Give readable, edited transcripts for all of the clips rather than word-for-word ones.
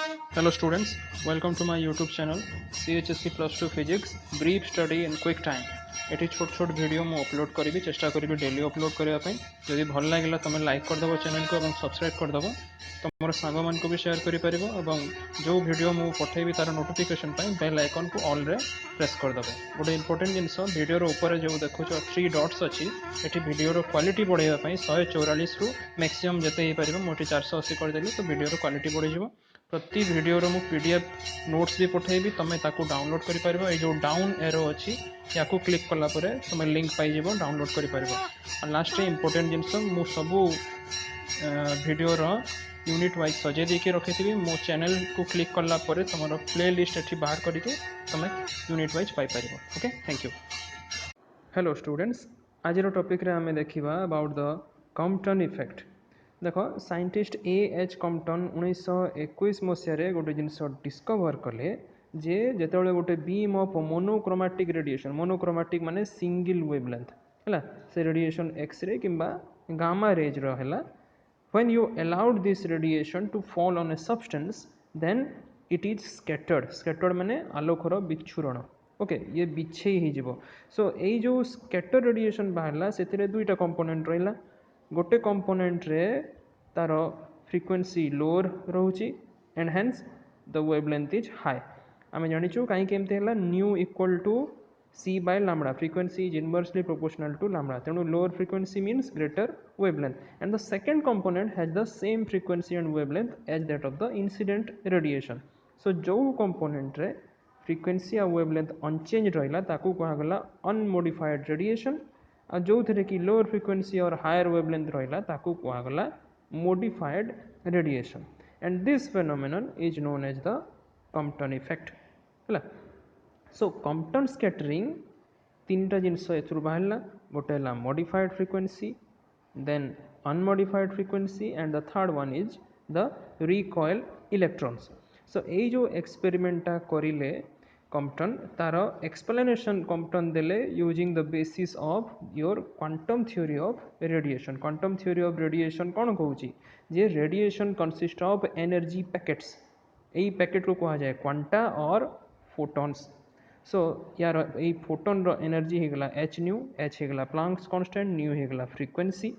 Hello students, welcome to my YouTube channel CHSC Plus 2 Physics Brief Study in Quick Time। Eighty छोट छोट video मु upload करी चेष्टा करी डेली अपलोड करने जदि भल लगे तुम लाइक करदेव चैनल को और सब्सक्राइब करदेव तुम सांग मान को भी शेयर कर जो वीडियो मु पठेबी तार नोटिफिकेशन बेल आइकन को ऑल रे प्रेस करदेव। गोटे इंपोर्टेंट जिनस वीडियो ऊपर जो देखो 3 डॉट्स अच्छी ये वीडियो क्वालिटी बढ़ाई 144 रु मैक्सिमम जिते हो पार मुझे 480 करदेली तो वीडियो क्वालिटी बढ़ प्रति वीडियो मु पीडीएफ नोट्स भी पठेबी तुम ताकू डाउनलोड कर पार जो डाउन एरो अच्छी या क्लिक कलापर तुम लिंक पाइज डाउनलोड कर पार। लास्ट इंपोर्टेंट जिनस मु सबू वीडियोर यूनिट वाइज सजे देके रखी मो चैनल को क्लिक कलापर तुम प्ले लिस्ट ये बाहर करके तुम unit wise Piper. Okay, thank you. Hello students, आज टॉपिक रे आमे देखिबा अबाउट द कॉम्पटन इफेक्ट। देख साइंटिस्ट A.H. कॉम्पटन 1921 मसीह गोटे जिनस डिस्कवर कले जे जेतेबेले गोटे beam of monochromatic radiation, monochromatic माने सिंगल वेवलेंथ है से रेडिएशन एक्सरे किंबा गामा रेज रहा when you allowed this radiation to fall on a substance then it is scattered माने आलोकर विच्छुरण। ओके, ये बिछे ही जीवो। सो ये जो स्कैटर रेडिएशन बाहरला से दुईटा कंपोनेंट रहा। गोटे कंपोनेंट रे तार फ्रिक्वेंसी लोअर रोची and hence the wavelength is high. आम जाचु कहीं nu equal to C by lambda, frequency is inversely proportional to lambda, तेणु lower frequency means greater wavelength and the second component has the same frequency and wavelength as that of the incident radiation. So जो component रे frequency आ wavelength unchange रहा ताकू कहगला unmodified radiation, और जो थे कि lower frequency और हायर वेवलेंथ रहा ताकू कहगला modified radiation and this phenomenon is known as the Compton effect है। सो कॉम्पटन स्कैटरिंग तीन जिनस एथुर बाहरला, गोटे है modified frequency, then unmodified frequency and the third one is the recoil electrons. So ये जो एक्सपेरिमेंटा करिले कॉम्पटन तार एक्सप्लेनेशन कॉम्पटन देले using the basis of your quantum theory of radiation. Quantum theory of radiation कौन कहूँ जे radiation consist of energy packets, यही पैकेट को कहा जाए क्वांटा और फोटॉन्स। सो यार ये फोटोन रो एनर्जी होगला एच न्यू, एच होगला Planck's constant, new होगला frequency.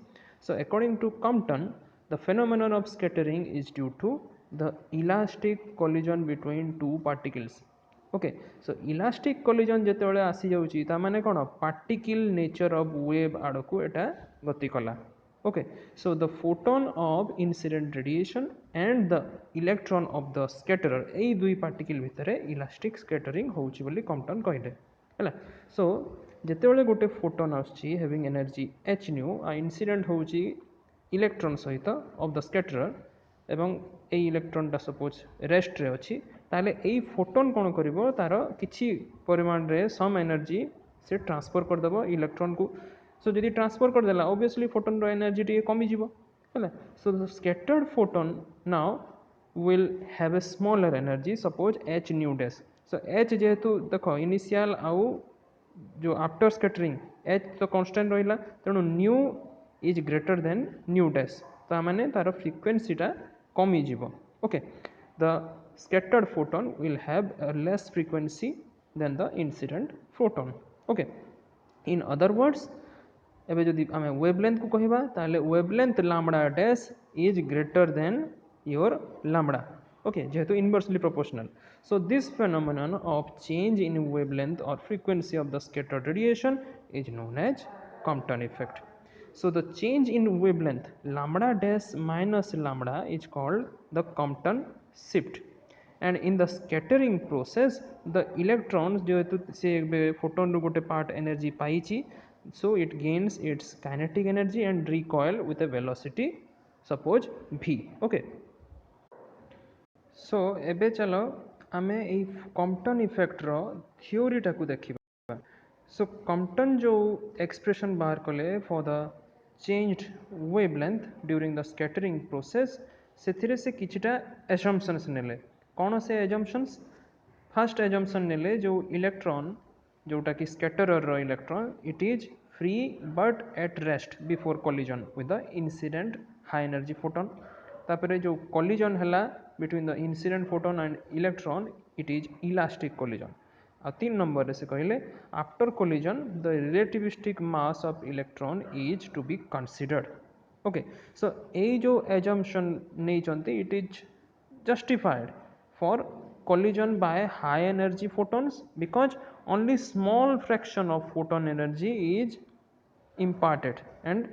So according to Compton the phenomenon of scattering is due to the elastic collision between two particles. Okay, so elastic collision जिते आसी जाऊँगी ताने कौन पार्टिकल नेचर ऑफ वेव आड़ को एटा गति कला। Okay, so the photon of incident radiation and the electron of the scatterer यही दुई पार्टिकल भितर इलास्टिक स्कैटरिंग होउची बोली कॉम्पटन कहले है। सो जितेबाला गोटे फोटोन आसुची हैविंग एनर्जी एच न्यू आ इंसिडेंट होउची इलेक्ट्रॉन सहित ऑफ द स्कैटरर एवं ए इलेक्ट्रॉनटा सपोज रेस्ट रे अच्छी ताले यही फोटोन कौन करिवो तार किछि परिमाण रे सम एनर्जी से ट्रांसफर करदेव इलेक्ट्रॉन को। सो जदि ट्रांसफर करदेला ऑब्वियसली फोटोन रो एनर्जी टी कमी जीवो है। So the scattered photon now will have a smaller energy suppose H nu dash. So H जेहेतु देख इनिशियल आउ जो आफ्टर स्कैटरिंग एच तो कांस्टेंट रहा तेणु new is greater than nu dash, तो माने तार फ्रिक्वेंसीटा कमी जीवो। Okay, the scattered photon will have a less frequency than the incident photon. Okay, in other words एबे जदि आमे वेवलेंथ को कहिबा ताले wavelength lambda dash is greater than your lambda. Okay, जेहेतु inversely proportional. So this phenomenon of change in wavelength और frequency of the scattered radiation is known as Compton effect. So the change in wavelength lambda dash minus lambda is called the Compton shift, and in the scattering process the electrons जो से photon रो गोटे part energy पाइची, so it gains its kinetic energy and recoil with a velocity suppose v. Okay, so एबे चलो आमे ए Compton effect रो theory टाकू देखिबा। सो Compton जो expression बाहर कले for the changed wavelength during the scattering process से किछिटा एजम्पशंस नेले। कौन से एजम्पशंस? फर्स्ट एजम्पशन नेले जो इलेक्ट्रॉन जोटा कि स्कैटरर रो electron it is free but at rest before collision with the incident high energy photon. तापर जो कोलिजन हला between the incident photon and electron, it is elastic collision. और 3 number से कहले after collision the relativistic mass of electron is to be considered. Okay, so ये जो assumption नहीं it is justified for collision by high energy photons because only small fraction of photon energy is imparted and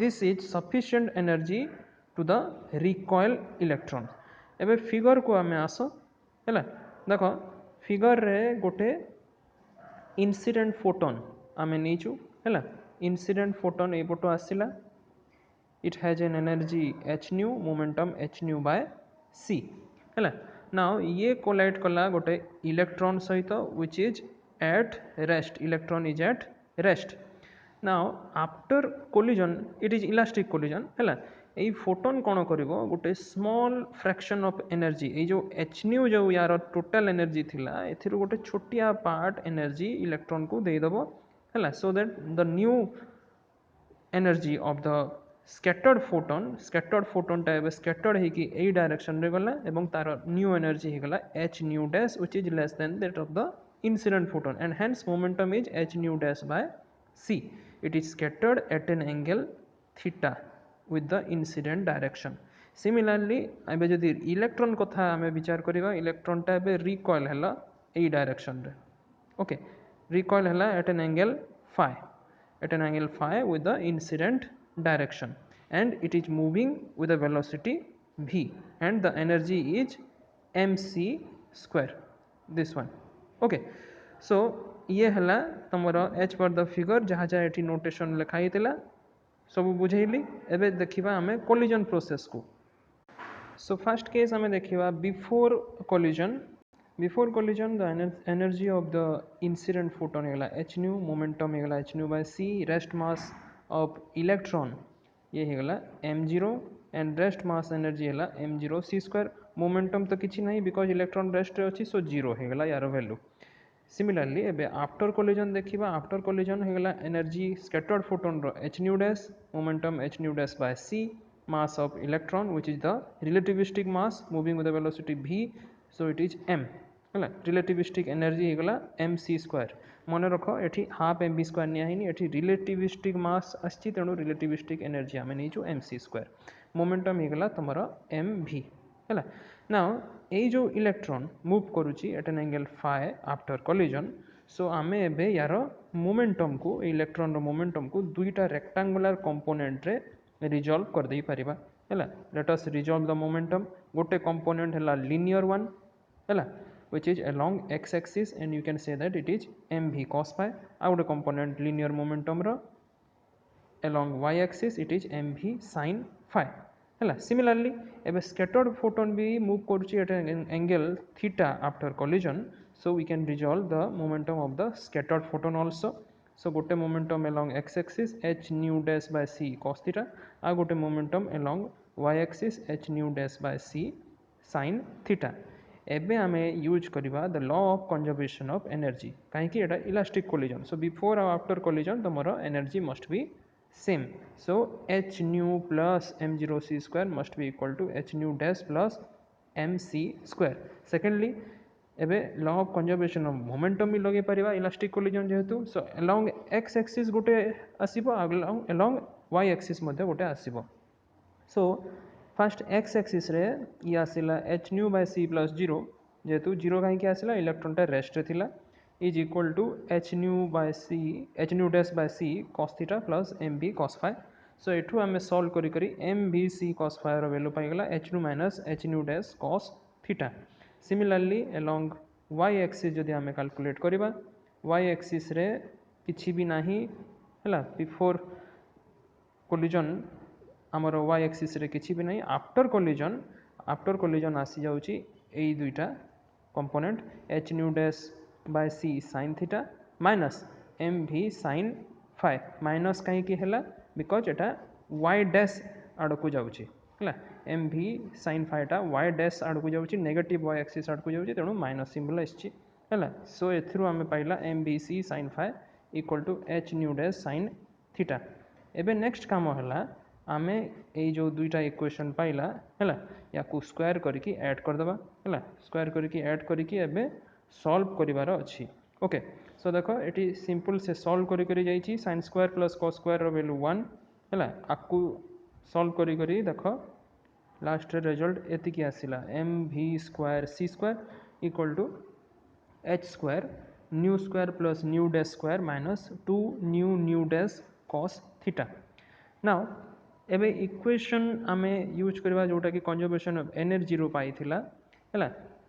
this is sufficient energy to the recoil electron. एबे figure को आमे आस है देख figure रे गोटे इनसीडेंट फोटोन आमे नीचु है incident photon एपटो आसला it has an energy h nu momentum h nu by c है नाउ ये कोलाइड कला गोटे इलेक्ट्रॉन सहित which is at rest, electron is at rest. now after collision it is elastic collision है এই photon कौन कर गोटे स्मॉल फ्रैक्शन ऑफ एनर्जी ये जो एच न्यू जो यार टोटल एनर्जी थिला एथिरु गोटे छोटिया पार्ट एनर्जी इलेक्ट्रॉन को देदेव है so that the new energy of the scattered photon टा एबे स्कैटर्ड है कि ए डायरेक्शन रे गला एवं तार न्यू एनर्जी हे गला h nu dash which is less than that of the incident photon and hence momentum is h nu dash by c. It is scattered at an angle theta with the incident direction. Similarly एबे जदि electron कथा आमे विचार करिवा electron टा एबे recoil हला ए direction रे. Okay, recoil हला at an angle phi with the incident direction and it is moving with a velocity v and the energy is mc square, this one. okay, so ये हला तमरो h पर the figure जहाँ जहाँ eighty notation लिखाई थिला सब बुझेली. एबे देखिबा हमें कोलिजन प्रोसेस को. सो फर्स्ट केस हमें देखिबा before collision the energy of the incident photon हेला h nu मोमेंटम हेला h nu by c rest mass of electron ये हेगला m0 and rest mass energy हेला m0 c स्क्वायर. मोमेंटम तो किछि नहीं बिकॉज इलेक्ट्रॉन रेस्ट रे अछि सो 0 हेगला यार वैल्यू. सिमिलरली एबे आफ्टर कोलिजन देखिबा आफ्टर कोलिजन हेगला एनर्जी स्कैटर्ड फोटोन रो h nu dash momentum h nu dash by c mass of electron which is the relativistic mass moving with the velocity v so it is m है relativistic energy हेगला mc square. मन रख एठी half M B square निया हिनी एठी relativistic मास आछि तेणु relativistic energy आमे नै जो mc स्क्वायर. मोमेंटम हेगला तमर mv है नाउ ए जो इलेक्ट्रॉन मूव करूची at an angle phi after collision so आमे एबे यार मोमेंटम को इलेक्ट्रॉन रो मोमेंटम को दुईटा रेक्टेंगुलर कंपोनेंट रे रिजॉल्व कर दे परिबा है. Let us resolve the momentum. गोटे कंपोनेंट है लिनियर वन है which is along x axis and you can say that it is mv cos phi. out a component linear momentum ro along y axis it is mv sin phi है. Similarly एबे scattered photon भी move करूची at an angle theta after collision so we can resolve the momentum of the scattered photon also. So गोटे momentum along x axis h nu dash by c cos theta आ गोटे momentum along y axis h nu dash by c sin theta. एबे आमे use करिबा the law of conservation of energy काहे कि एटा elastic collision so before और after collision तमरो energy must be same. So h nu plus m0 c square must be equal to h nu dash plus mc square. Secondly एबे law of conservation of momentum भी लगे परिबा elastic collision जेहेतु सो along x axis गोटे आसीबो along y axis मध्ये गोटे आसीबो. So first x axis रे ये आसिला h nu by c plus 0 जेहेतु 0 कहीं के आसिला इलेक्ट्रॉन टा रेस्ट रे थिला is equal to h nu dash by c cos theta plus mv cos phi. so एठू आमे सॉल्व करी करी mv c cos phi रो वैल्यू पाई गला h nu minus h nu dash cos theta. Similarly along y axis जदि आमे calculate करिबा y axis रे किछि भी नाही हला बिफोर कोलिजन आमर y एक्सिस रे किछि भी नाही. आफ्टर कोलिजन आसी जाउची एई दुईटा component h nu dash by c sin theta minus mv sin phi minus कहीं की है बिकज एटा y dash आड़ को जाउची है mv sin phi टा y dash आड़ को जाउची नेगेटिव y एक्सिस आड़ को जाउची तेणु माइनस सिंबल आछि है. सो एथिरु आमे पाइला mvc sin phi equal to h nu dash sin theta. एबे नेक्स्ट काम हला आमे ये जो दुईटा इक्वेशन पाइला है या स्क्वायर करके ऐड करदे है स्क्वायर करके ऐड करके एबे सॉल्व करिवार अछि ओके सो देखो ये सिंपल से सॉल्व करी जाइए sin square plus cos square रो वैल्यू 1 है आपको सॉल्व करी देखो लास्ट रिजल्ट एतिकी आसिला M V square C square equal to H square nu square plus nu dash square minus 2 nu dash cos theta now एबे इक्वेशन आमे use करवा जोटा कि कंजर्वेशन ऑफ एनर्जी रो पाइथिला हैला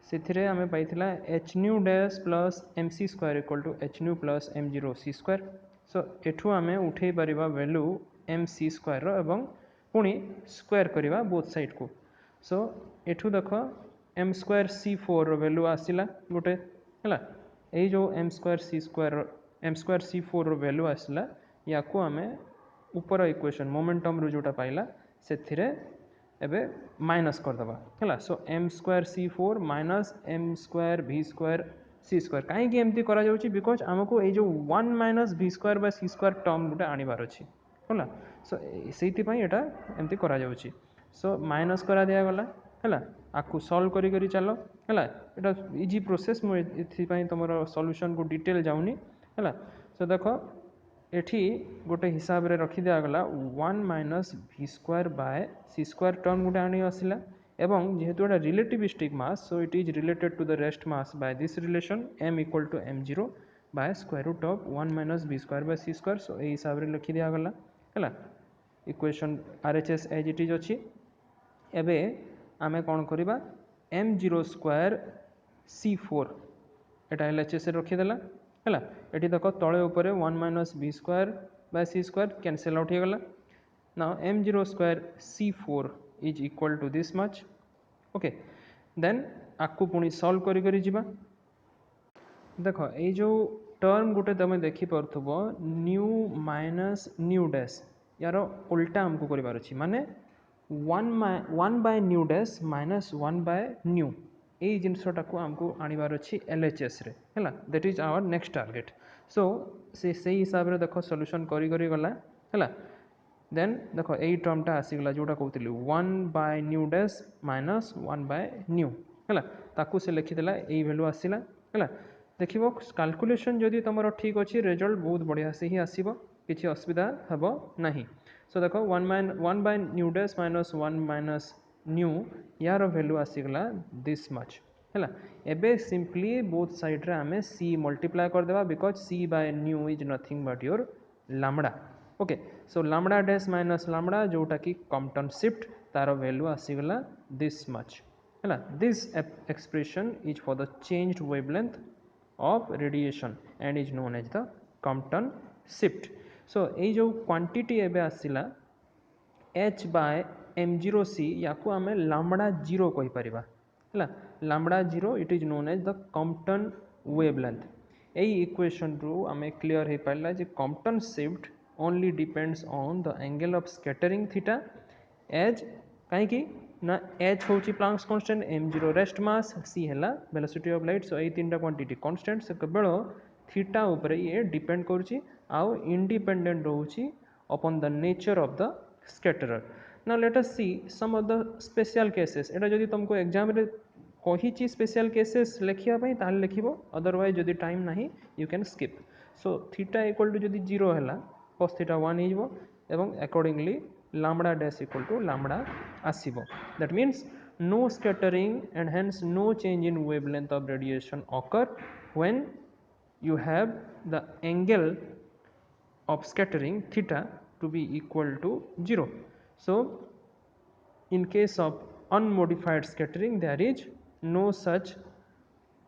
सेथिरे आमे पाइथिला h nu dash plus mc square equal to h nu plus m0 c square सो एठू आमे उठेई परिबा वैल्यू mc स्क्वायर रो एवं पुणी स्क्वायर करवा बोथ साइड को सो एठू देखो m स्क्वायर c4 रो वैल्यू आसिला गोटे हैला ए जो m स्क्वायर c4 रो वैल्यू आसिला याकू आमे ऊपर इक्वेशन मोमेंटम रू जोटा पाइला से एबे माइनस करदबा है सो एम स्क्वायर सी फोर माइनस एम स्क्वायर भी स्क्वायर सी स्क्वायर कहीं एमती करा जाउची बिकॉज आमको ये जो 1 माइनस भी square by C square term गोटे आनिबार अछि होला सो सेति पई एटा एमती करा जाउची सो माइनस करा दिया गला है आपको सॉल्व करी चलो है एटा इजी प्रोसेस मु एथि पई तमरो सॉल्यूशन को डिटेल जाउनी है सो देखो एठी गोटे हिसाब रे रखी दिया गला 1 माइनस भी square by C square term गोटे आनी आसिला एवं जेहेतु एटा relativistic mass so it is related to the rest mass by this relation m equal to m0 by square root of 1 minus भी square by C square so ए हिसाब रे लिखि दिया गला हैला equation RHS as it is अछि एबे आमे कोन करिबा m0 स्क्वायर c4 एटा LHS रे रखि देला है ये देख तले उपर 1 माइनस भी square by C square cancel out हो गला now m0 square c4 is equal to this much okay then आपको पुणी सॉल्व करी जिबा देखो ये जो टर्म गोटे तुम देखी पार्थबो न्यू माइनस न्यू डैश यार उल्टा हमको करिवार अछि माने 1 by nu dash minus 1 by nu यही जिनसटा को आमको आनिबार अच्छी LHS रे है that is our next target so से हिसाब रे देखो सॉल्यूशन करी गला है देन देखो यही टर्मटा आसीगला जोटा कहते 1 by nu dash minus 1 by nu है ताकू से लिखिदेला यही वैल्यू आसीला है देखो कैलकुलेशन जदि तुम ठीक अच्छी रिजल्ट बहुत बढ़िया से ही आसब किसी असुविधा हेब नहीं सो देखो 1 by nu dash minus 1 minus nu यार वैल्यू आसीगला दिस मच है एबे सिंपली बोथ साइड रे आमे c मल्टीप्लाई कर देबा because c by nu is nothing but your lambda okay so lambda dash minus lambda जोटा कि कॉम्पटन शिफ्ट तार वैल्यू आसीगला दिस मच है this expression is for the changed wavelength of radiation and is known as the Compton shift so ये जो quantity एबे आसीला h bye m0c या को आमे लैम्बडा 0 कहि परिबा है lambda 0 it is known as the Compton wavelength यही इक्वेशन रू आमे क्लियर हो पाला जे Compton shift only depends on the angle of scattering theta as कहीं ना h होची Planck's constant m0 rest mass c हैला वेलोसिटी ऑफ लाइट सो ए तीनटा क्वांटिटी कांस्टेंट से केवल थीटा ऊपर ये डिपेंड करूची आउ इंडिपेंडेंट रहूची upon the nature of the scatterer now let us see some of the special cases एटा जदि तुमको एग्जाम रे कही स्पेशल केसेस लिखिया पई ताल लिखिबो अदरवाइज जदि टाइम नाही you can skip so theta equal to जदि 0 हैला cos थीटा 1 हिजबो एवं accordingly lambda dash equal to lambda आसीबो that means no scattering and hence no change in wavelength of radiation occur when you have the angle of scattering theta to be equal to 0 so in case of unmodified scattering there is no such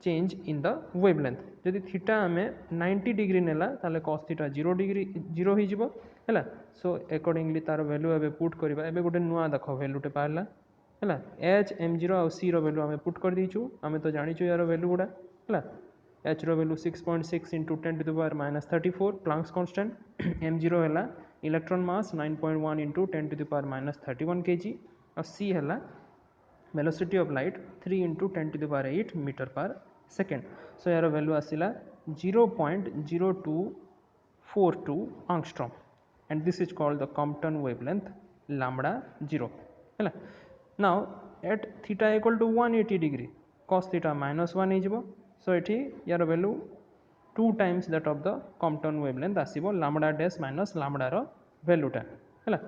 change in the wavelength जदि theta आमे 90 degree नेला ताले cos theta 0 degree 0 ही जिवो हैला so accordingly तार value एबे put करबा एबे गोटे नुआ देखो वैल्यू टे पाला हैला h m0 और c रो वैल्यू आमे पुट कर दीचू आमे तो जानिचू यार वैल्यू गुडा हैला h row value 6.6 into 10 to the power minus 34 Planck's constant m0 हैला electron mass 9.1 into 10 to the power minus 31 kg और c हैला velocity of light 3 into 10 to the power 8 metre per second so यार value आसिला 0.0242 angstrom and this is called the Compton wavelength lambda 0 है। now at theta equal to 180 degree cos theta minus 1 हो, so ये यार value 2 times that of the Compton wavelength आसीबो lambda dash minus lambda रो वैल्यूटा है।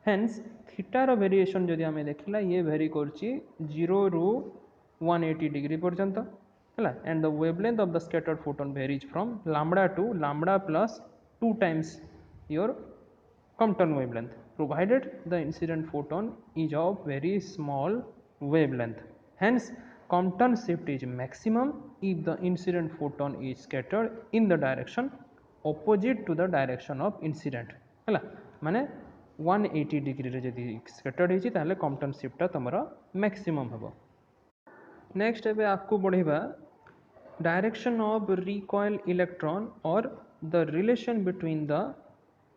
hence theta रो variation जदि आमे देखिला ये very करछि 0 रू 180 डिग्री पर्यंत है, and the wavelength of the scattered photon varies from lambda to lambda plus 2 times your Compton wavelength, provided the incident photon is of very small wavelength. Hence, Compton shift is maximum if the incident photon is scattered in the direction opposite to the direction of incident है, माने 180 degree रे जदि scattered होइछि ताले Compton shift तमरा maximum हेबो। Next एबे आपको बढ़ेबा direction of recoil electron और the relation between the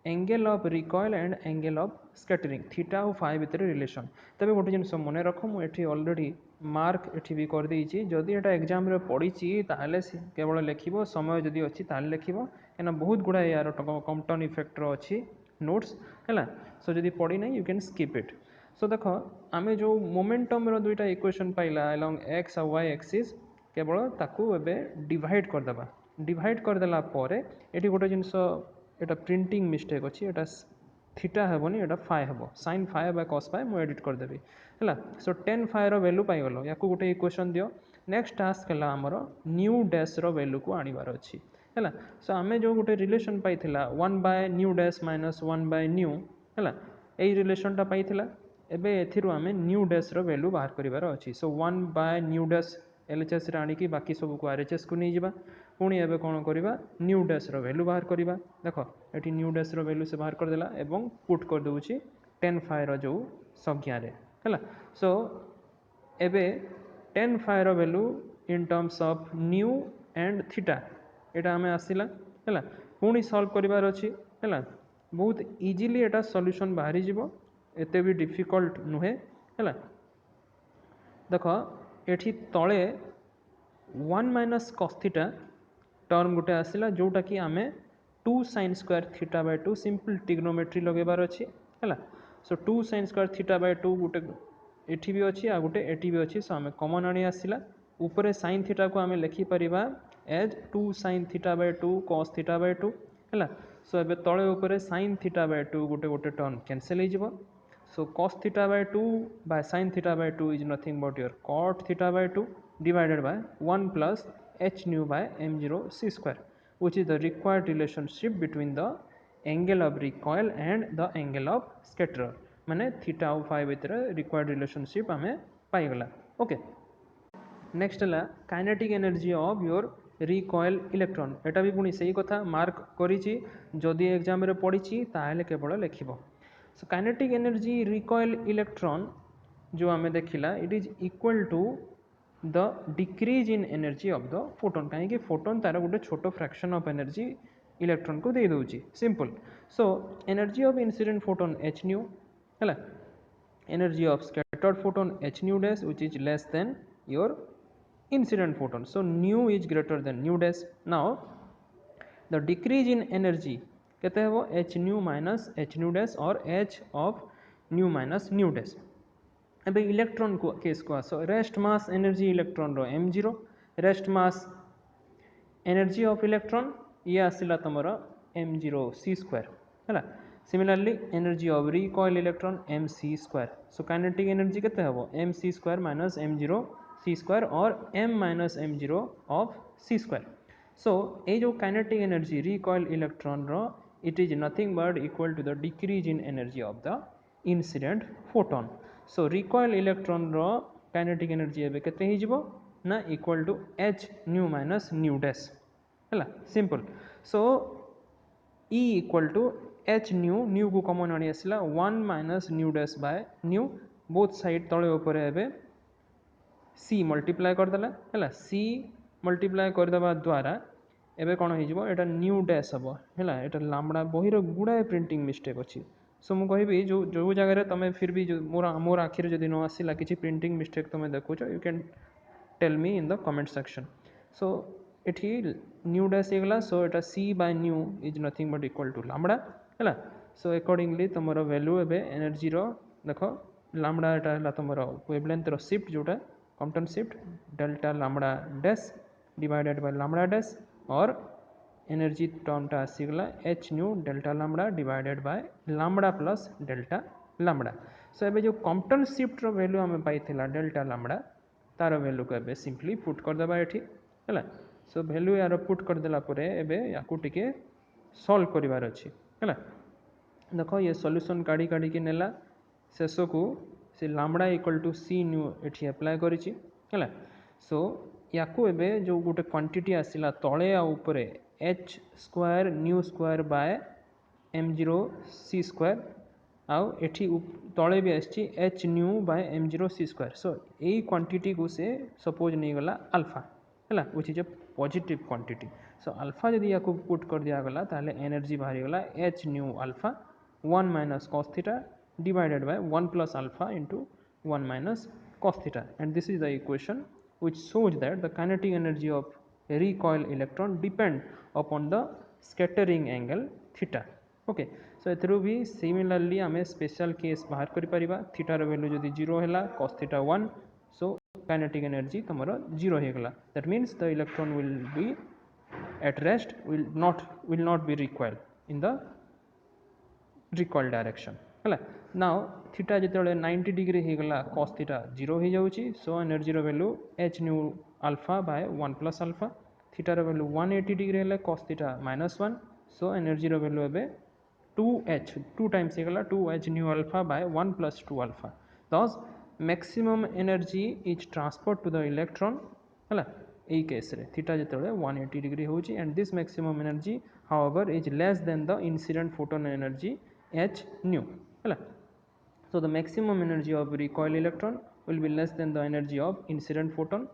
angle of recoil and angle of scattering theta और फाइ भितर रिलेशन। तबे गोटे जिनस मन रख मुझे ऑलरेडी मार्क एठी भी कर देइछि, जदि एटा एग्जाम रे पड़ीछि ताहले केवल लिखिबो, समय जदि अछि ताहले लिखिबो, एना बहुत गुडा यार कॉम्पटन इफेक्ट रो अछि नोट्स हैला। सो जदि पड़ी नै यू कैन स्किप इट। सो देख आमे जो मोमेंटम रो दुईटा इक्वेशन पाइला अलोंग एक्स और वाई एक्सिस केवल ताकू एबे डिवाइड कर देबा। डिवाइड कर देला परे एठी गोटे जिनस एटा प्रिंटिंग मिस्टेक अछि, एटा थीटा हेबोनी एटा फाइ हेबो, sin phi by cos phi मु एडिट कर देबी हैला। सो tan फाइ रो वैल्यू पाइ गलो, याकू गोटे इक्वेशन दियो। नेक्स्ट टास्क हला हमरो न्यू डैश रो वैल्यू को आनिबार अछि हैला। सो आमे जो गोटे रिलेशन पाइथिला 1 by nu dash minus 1 by nu हैला, एई रिलेशन टा पाइथिला। एबे एथिरु आमे न्यू डैश रो वैल्यू बाहर करिवार अछि। सो 1 बाय न्यू डैश एलएचएस रे आनी की बाकी सब को आरएचएस को नहीं जिबा, पुणी एबे कोन करिबा न्यू डैश रो वैल्यू बाहर करिबा। देखो एठी न्यू डैश रो वैल्यू से बाहर कर देला एवं पुट कर दउछि tan फाइ रो जो संख्या रे हैला। सो एबे tan फाइ रो value in terms of nu and theta एटा हमें आसिला हैला। पुणी सॉल्व करिवार अछि हैला। बहुत इजीली एटा सॉल्यूशन बाहरी जिवो, एते भी डिफिकल्ट नुहे हैला। देखो एठी तळे 1 माइनस cos थीटा टर्म गोटे आसिला जोटा कि आमे 2 sin square theta by 2 simple trigonometry लगेबार अछि हैला। So 2 sin square theta by 2 गोटे एठी भी अछि आ गोटे एठी भी अछि। सो आमे कॉमन आनी आसिला, ऊपर sin थीटा को आमे लिखि परिबा as 2 sin theta by 2 cos theta by 2 हैला। सो एबे तळे ऊपर sin थीटा बाय 2 गोटे गोटे टर्म कैंसिल हो जिवो। So cos theta by 2 by sin theta by 2 is nothing but your cot theta by 2 divided by 1 plus h nu by m0 c square, which is the required relationship between the angle of recoil and the angle of scatter। माने theta और phi भितर required relationship हमें पाई गला। Okay next है kinetic energy of your recoil electron. एटा भी पुणी सही कथा मार्क करिछि, जदि एग्जाम रे पड़ीछि ताहेले केवल लिखिबो। So kinetic energy recoil electron जो आमे देखिला it is equal to the decrease in energy of the photon, कहीं फोटोन तार गोटे छोट फ्रैक्शन ऑफ एनर्जी इलेक्ट्रॉन को दे दउछि simple. So energy of incident photon h nu हैला, energy of scattered photon h nu dash which is less than your incident photon. So nu is greater than nu dash. Now the decrease in energy कहते हैं वो h nu minus h nu dash और h of nu minus nu dash. अब electron को case को आसो rest mass energy electron रो m0, rest mass energy of electron ये आसिला तुमर m0 c स्क्वायर हैला। Similarly energy of recoil electron mc square. So kinetic energy केते हबो mc square minus m0 c square और m minus m0 of c square. So ये जो kinetic energy recoil electron रो it is nothing but equal to the decrease in energy of the incident photon। so recoil electron ro kinetic energy एबे केते ही जिवो ना equal to h nu minus nu dash हैला simple. so E equal to h nu, nu को common आनी आसिला 1 minus nu dash by nu, both side तळे ऊपर एबे c मल्टीप्लाई कर देला हैला। c मल्टीप्लाई कर देबा द्वारा एबे कौन हो एटा न्यू डैश हम है, एटा लामड़ा बही गुड़ाए प्रिंटिंग मिस्टेक अच्छी। सो मु कहि जो जो जगह तुम फिर भी जो मोर आखिर जब न आसला कि प्रिंटिंग मिस्टेक तुम देखुच you can tell me in the comment section. So एठी न्यू डैश गला। सो एटा c by nu is nothing but equal to lambda है। सो अकॉर्डिंगली तुमर वैल्यू एबे एनर्जी रो देख लामडा एटा है तुमर वेवलेंथ रो शिफ्ट जोटा Compton shift delta lambda dash divided by lambda dash और एनर्जी टर्मटा आसीगला h nu delta lambda divided by lambda plus delta lambda सो एबे जो कॉम्पटन शिफ्ट रो वैल्यू हमें पाइथिला डेल्टा लामडा तार वैल्यू को एबे सिंपली पुट कर देबा एठी हैला सो वैल्यू यार पुट कर देला परे एबे याकू टिके सॉल्व करिवार अछि हैला देखो ये सॉल्यूशन काढी काढी के नेला शेष को से lambda equal to c nu एठी अप्लाई करिछि हैला सो याकू एबे जो गोटे क्वांटिटी आसिला तळे आ ऊपरे h square nu square by m zero c square आउ एठी तळे भी आछि h nu by m zero c square so एई क्वांटिटी को से सपोज नहीं गला अल्फा हैला which is a positive quantity so alpha यदि याकू पुट कर दिया गला ताले एनर्जी बाहरी गला H new alpha 1 minus cos theta divided by 1 plus alpha into 1 minus cos theta and this is the equation which shows that the kinetic energy of recoil electron depend upon the scattering angle theta okay so एथरू भी similarly आम special case बाहर करि परिबा theta रो value जदि 0 हैला cos theta 1 so kinetic energy तमरो 0 हे गला that means the electron will be at rest will not be recoil in the recoil direction है now theta जो 90 डिग्री हो गला cos थीटा 0 हो जाउची सो एनर्जी रो value h nu alpha by 1 plus alpha theta रो value 180 degree है cos theta -1 so energy रो वैल्यू एबे 2h 2 टाइम्स हो गला 2h nu alpha by 1 plus 2 alpha thus maximum energy is transfer to the electron है এই কেসে theta যেতবে 180 ডিগ্রি হচ্ছে and this maximum energy however is less than the incident photon energy h nu है so the maximum energy of recoil electron will be less than the energy of incident photon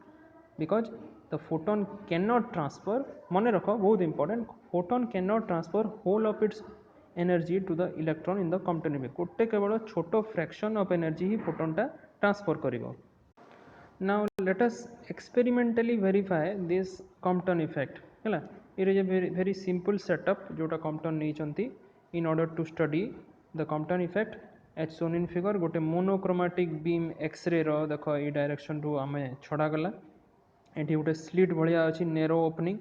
because the photon cannot transfer मन रखो बहुत important photon cannot transfer whole of its energy to the electron in the Compton effect गोटे केवल छोटो fraction of energy he photon टा transfer करिवो now let us experimentally verify this Compton effect है it is a very simple setup जोटा Compton नहीं चंती in order to study the Compton effect as shown in figure गोटे monochromatic beam x ray रो देखो ये direction रु आमे छड़ा गला एठी गोटे स्लिट भलिया अछि नेरो ओपनिंग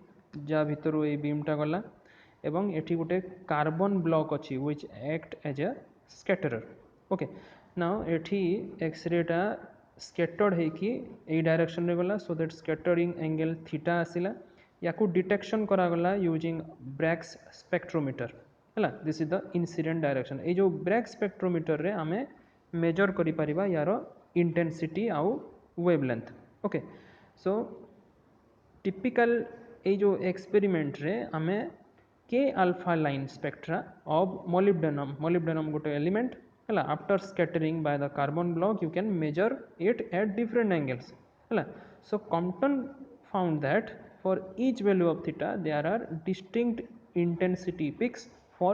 जा भितर ए बीमटा गला एवं एठी गोटे कार्बन ब्लॉक अछि which act as a scatterer okay now एठी एक्सरे टा स्कैटर्ड है कि ए डायरेक्शन रे गला so that scattering angle theta आसिला याकू डिटेक्शन करा गला यूजिंग ब्रैग्स स्पेक्ट्रोमीटर है this is the incident direction ये जो ब्रैग स्पेक्ट्रोमीटर रे आमे मेजर करि परिबा यार इंटेंसिटी आउ वेवलेंथ ओके सो टिपिकल ये जो एक्सपेरिमेंट रे आमे K alpha line spectra of molybdenum गोटे एलिमेंट है after scattering by the carbon block you can measure it at different angles है so Compton found that for each value of theta there are distinct intensity peaks for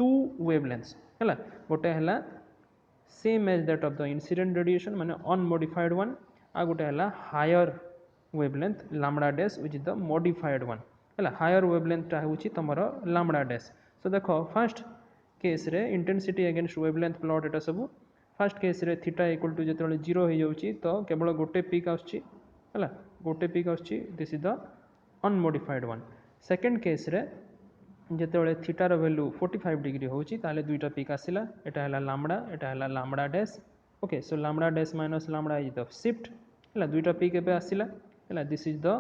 two wavelengths है गोटे है same as that of the incident radiation माने unmodified one आ गोटे है higher wavelength lambda dash which is the modified one है higher wavelength टा होची तमर लामडा डैश सो देखो फर्स्ट केस रे इंटेंसिटी अगेंस्ट वेवलेंथ प्लॉट एटा सब फर्स्ट केस रे थीटा इक्वल टू जेतले 0 हो जाउची तो केवल गोटे पीक आछी है गोटे पीक आछी this is the unmodified one second case रे जेतेबेले थीटार वैल्यू 45 डिग्री होची ताले दुईटा पीक आसिला एटा हला lambda dash okay so lambda dash minus lambda is the shift हला दुईटा पीक एबे आसिला हला this is the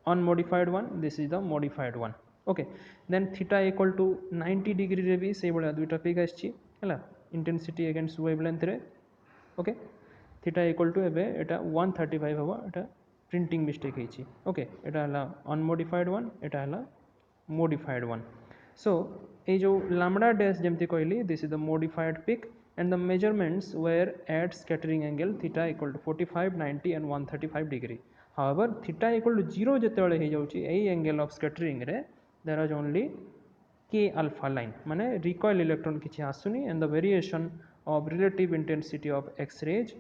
unmodified one this is the modified one okay then theta equal to 90 degree रे भी से बळा दुईटा पीक आछि हला इंटेंसिटी अगेंस्ट वेवलेंथ रे ओके थीटा इक्वल टू एबे एटा 135 हबो एटा प्रिंटिंग मिस्टेक हेछि ओके एटा हला अनमोडिफाइड वन एटा हला modified one so ये जो lambda dash जमती कहली this is the modified peak and the measurements were at scattering angle theta equal to 45 90 and 135 degree however theta equal to 0 जेतेबेले हे जाउची एई angle of scattering रे there is only k alpha line माने recoil electron किछि आसुनी and the variation of relative intensity of x-rays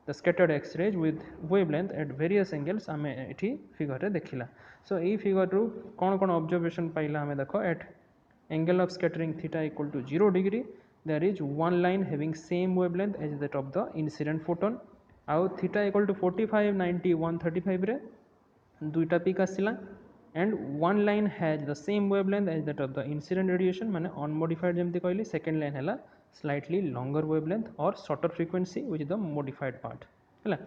the scattered x-rays with wavelength at various angles आमे एठी figure रे देखिला सो a figure रु कोन कोन observation पाइला हमें देखो eight angle of scattering theta equal to 0 degree, there is one line having same wavelength as that of the incident photon. Out theta equal to 45, 90, 135 रे दुईटा peak आसला and one line has the same wavelength as that of the incident radiation माने unmodified जमती कहली second line है slightly longer wavelength और shorter frequency which is the modified part है.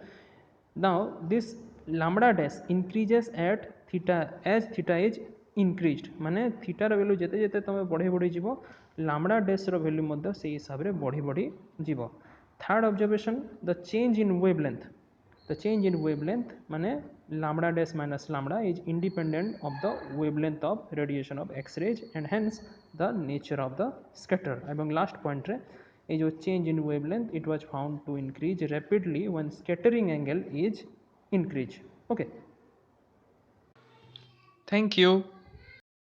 Now this lambda dash increases at theta as theta is increased माने थीटार value जेते जेते तुम बढ़ी बढ़ी जीव लैम्बडा डैश रो वैल्यू से हिसाब से बढ़ी बढ़ी जीव. Third observation the change in wavelength. The change in wavelength माने lambda dash minus lambda is independent of the wavelength of radiation of X-rays and hence the nature of the scatter. एवं last point रे ये जो change in wavelength it was found to increase rapidly when scattering angle is increased. Okay. Thank you.